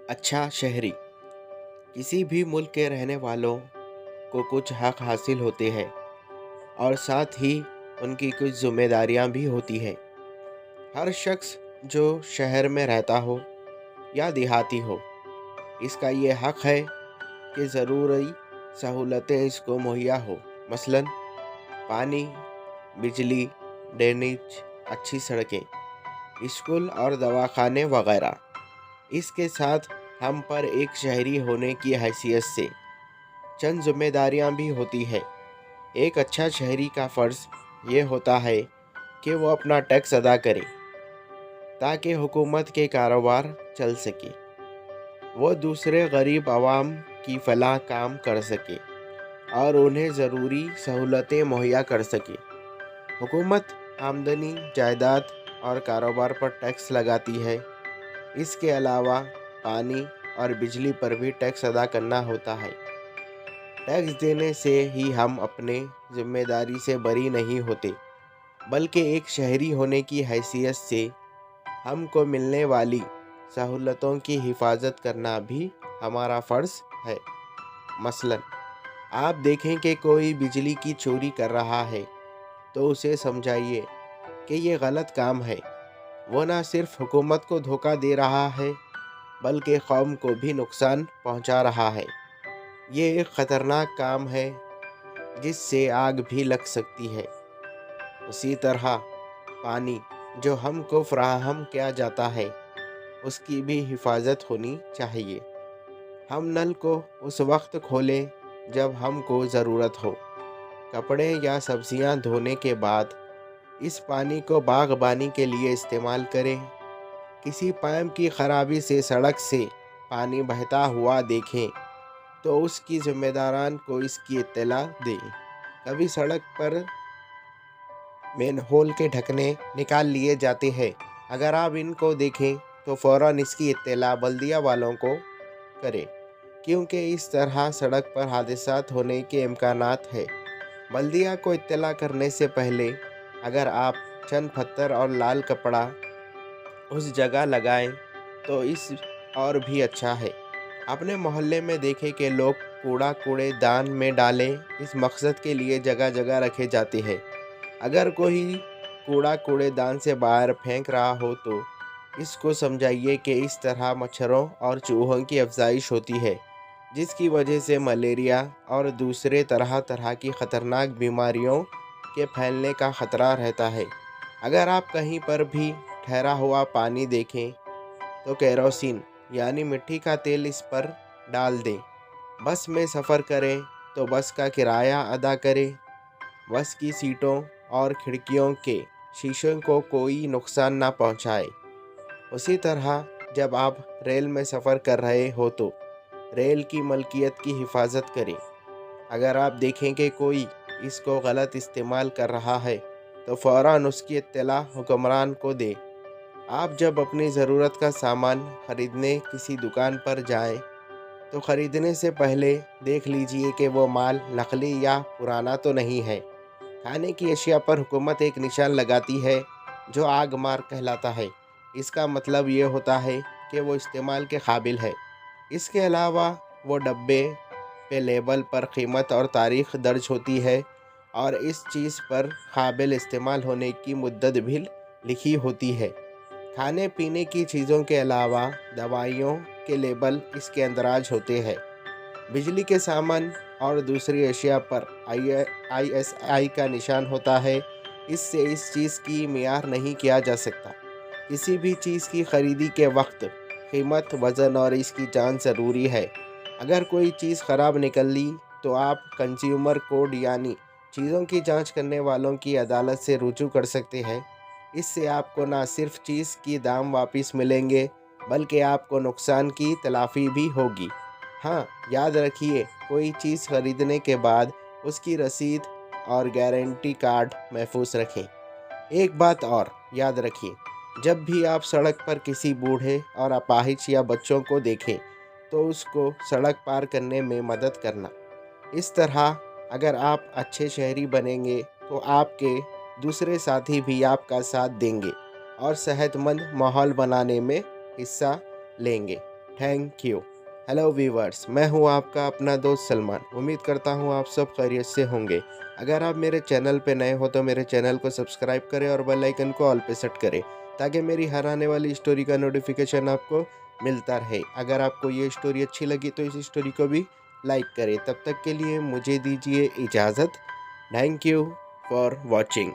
अच्छा शहरी किसी भी मुल्क के रहने वालों को कुछ हक हासिल होते हैं और साथ ही उनकी कुछ जिम्मेदारियां भी होती हैं। हर शख्स जो शहर में रहता हो या देहाती हो, इसका ये हक है कि ज़रूरी सहूलतें इसको मुहैया हो। मसलन पानी, बिजली, ड्रेनेज, अच्छी सड़कें, स्कूल और दवाखाने वगैरह। इसके साथ हम पर एक शहरी होने की हैसियत से चंद जिम्मेदारियां भी होती है। एक अच्छा शहरी का फ़र्ज़ ये होता है कि वो अपना टैक्स अदा करे ताकि हुकूमत के कारोबार चल सके। वो दूसरे गरीब आवाम की फलाह काम कर सके और उन्हें ज़रूरी सहूलतें मुहैया कर सके। हुकूमत आमदनी, जायदाद और कारोबार पर टैक्स लगाती है। इसके अलावा पानी और बिजली पर भी टैक्स अदा करना होता है। टैक्स देने से ही हम अपने जिम्मेदारी से बरी नहीं होते, बल्कि एक शहरी होने की हैसियत से हमको मिलने वाली सहूलतों की हिफाजत करना भी हमारा फ़र्ज़ है। मसलन आप देखें कि कोई बिजली की चोरी कर रहा है तो उसे समझाइए कि ये गलत काम है। वो ना सिर्फ हुकूमत को धोखा दे रहा है, बल्कि कौम को भी नुकसान पहुंचा रहा है। ये एक ख़तरनाक काम है जिससे आग भी लग सकती है। उसी तरह पानी जो हमको फराहम किया जाता है, उसकी भी हिफाजत होनी चाहिए। हम नल को उस वक्त खोलें जब हमको ज़रूरत हो। कपड़े या सब्जियां धोने के बाद इस पानी को बागबानी के लिए इस्तेमाल करें। किसी पाइप की खराबी से सड़क से पानी बहता हुआ देखें तो उसकी जिम्मेदारान को इसकी इत्तला दें। कभी सड़क पर मैनहोल के ढकने निकाल लिए जाते हैं। अगर आप इनको देखें तो फ़ौरन इसकी इत्तला बल्दिया वालों को करें, क्योंकि इस तरह सड़क पर हादसात होने के इम्कानात है। बल्दिया को इत्तला करने से पहले अगर आप चंद पत्थर और लाल कपड़ा उस जगह लगाएं तो इस और भी अच्छा है। अपने मोहल्ले में देखें कि लोग कूड़ेदान में डालें। इस मकसद के लिए जगह जगह रखे जाते हैं। अगर कोई कूड़ेदान से बाहर फेंक रहा हो तो इसको समझाइए कि इस तरह मच्छरों और चूहों की अफजाइश होती है, जिसकी वजह से मलेरिया और दूसरे तरह तरह की ख़तरनाक बीमारियों के फैलने का ख़तरा रहता है। अगर आप कहीं पर भी ठहरा हुआ पानी देखें तो केरोसिन यानी मिट्टी का तेल इस पर डाल दें। बस में सफ़र करें तो बस का किराया अदा करें। बस की सीटों और खिड़कियों के शीशों को कोई नुकसान ना पहुंचाए। उसी तरह जब आप रेल में सफ़र कर रहे हो तो रेल की मलकियत की हिफाजत करें। अगर आप देखें कि कोई इसको गलत इस्तेमाल कर रहा है तो फ़ौरन उसकी इत्तला हुक्मरान को दें। आप जब अपनी ज़रूरत का सामान ख़रीदने किसी दुकान पर जाएं तो ख़रीदने से पहले देख लीजिए कि वो माल नकली या पुराना तो नहीं है। खाने की अशिया पर हुकूमत एक निशान लगाती है जो आग मार कहलाता है। इसका मतलब ये होता है कि वो इस्तेमाल के काबिल है। इसके अलावा वो डब्बे पे लेबल पर कीमत और तारीख़ दर्ज होती है और इस चीज़ पर काबिल इस्तेमाल होने की मुद्दत भी लिखी होती है। खाने पीने की चीज़ों के अलावा दवाइयों के लेबल इसके अंदराज होते हैं। बिजली के सामान और दूसरी अशिया पर ISI का निशान होता है। इससे इस चीज़ की मियार नहीं किया जा सकता। किसी भी चीज़ की खरीदी के वक्त कीमत, वज़न और इसकी जांच ज़रूरी है। अगर कोई चीज़ ख़राब निकली तो आप कंज्यूमर कोर्ट यानी चीज़ों की जांच करने वालों की अदालत से रुजू कर सकते हैं। इससे आपको ना सिर्फ चीज़ की दाम वापस मिलेंगे, बल्कि आपको नुकसान की तलाफ़ी भी होगी। हाँ, याद रखिए, कोई चीज़ खरीदने के बाद उसकी रसीद और गारंटी कार्ड महफूज रखें। एक बात और याद रखिए, जब भी आप सड़क पर किसी बूढ़े और अपाहिज या बच्चों को देखें तो उसको सड़क पार करने में मदद करना। इस तरह अगर आप अच्छे शहरी बनेंगे तो आपके दूसरे साथी भी आपका साथ देंगे और सेहतमंद माहौल बनाने में हिस्सा लेंगे। Thank you. हेलो व्यूवर्स, मैं हूं आपका अपना दोस्त सलमान। उम्मीद करता हूं आप सब खैरियत से होंगे। अगर आप मेरे चैनल पे नए हो तो मेरे चैनल को सब्सक्राइब करें और बेल आइकन को ऑल पे सेट करें, ताकि मेरी हर आने वाली स्टोरी का नोटिफिकेशन आपको मिलता रहे। अगर आपको ये स्टोरी अच्छी लगी तो इस स्टोरी को भी लाइक करें। तब तक के लिए मुझे दीजिए इजाज़त। Thank you for watching.